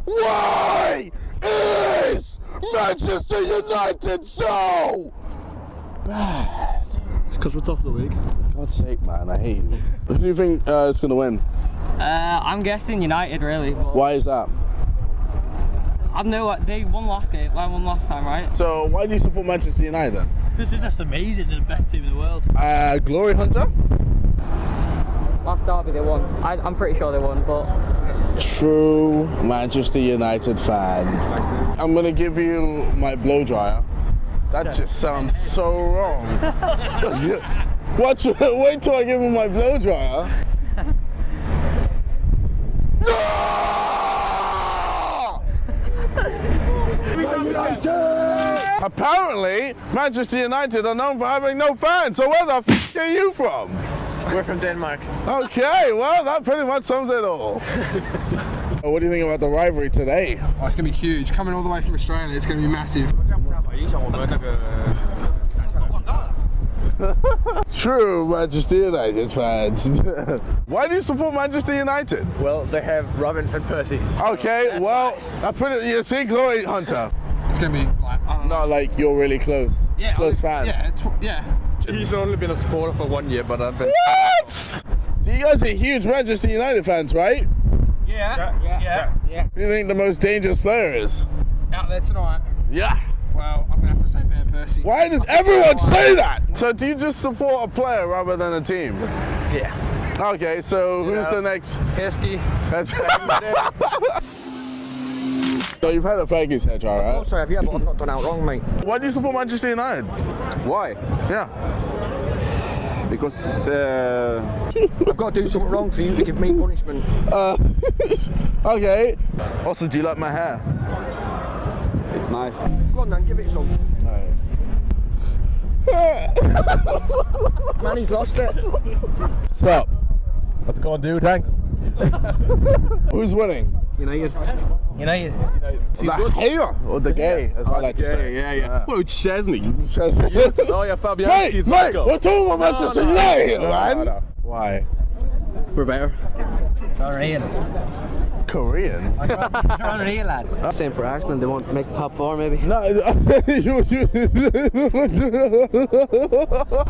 Why is Manchester United so bad? It's because we're top of the league. God's sake, man, I hate you. Who do you think is going to win? I'm guessing United, really. But Why is that? I don't know what they won last game. They won last time, right? So why do you support Manchester United then? Because they're just amazing. They're the best team in the world. Glory Hunter? Last derby they won. I'm pretty sure they won, but True Manchester United fan. I'm going to give you my blow dryer. That just sounds so wrong. Wait till I give him my blow dryer. Apparently, Manchester United are known for having no fans, so where the f are you from? We're from Denmark. Okay, well, that pretty much sums it all. What do you think about the rivalry today? Oh, it's going to be huge. Coming all the way from Australia, it's going to be massive. True Manchester United fans. Why do you support Manchester United? Well, they have Robin van Persie. Okay, well, I put it, you see, Glory Hunter. It's going to be like, I don't know. Not like you're really close. Yeah, close fan. Yeah. He's only been a supporter for 1 year, but I've been... What? So you guys are huge Manchester United fans, right? Yeah. Who do you think the most dangerous player is? Out there tonight. Yeah. Well, I'm going to have to say Van Persie. Why does everyone say that? So do you just support a player rather than a team? Yeah. Okay, so who's the next? Heskey. So you've had a Fergies head, right? Also, have you? But I've not done out wrong, mate. Why do you support Manchester United? Why? Yeah. Because I've got to do something wrong for you to give me punishment. Okay. Also, do you like my hair? It's nice. Go on then, give it some. Man, he's lost it. What's up? What's going on, dude? Thanks. Who's winning? United. The hater or the gay, as I like to say. Yeah. Well, it's Chesney. Yes. Oh, yeah, Fabianski's Mate, we're talking about Manchester United, man. No. Why? We're better. Korean. Korean? Unreal, lad. Same for Arsenal. They won't make the top four, maybe. No.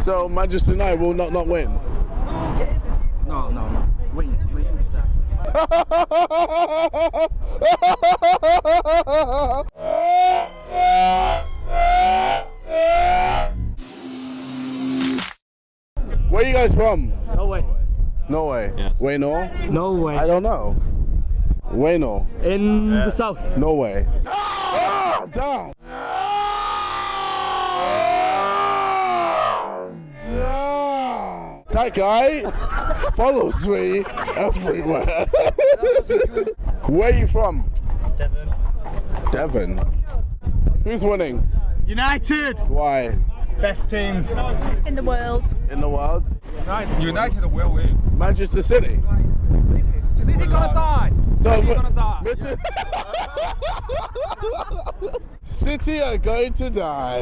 So Manchester United will not win. No. Wait. Where are you guys from? Norway. Norway. Yes. Wait, no? Norway. I don't know. Wait, no. In the south. Norway. Ah, damn. That guy follows me everywhere. Where are you from? Devon. Who's winning? United. Why? Best team. In the world. In the world? United will win. Manchester City. City gonna die. City gonna die. City are going to die.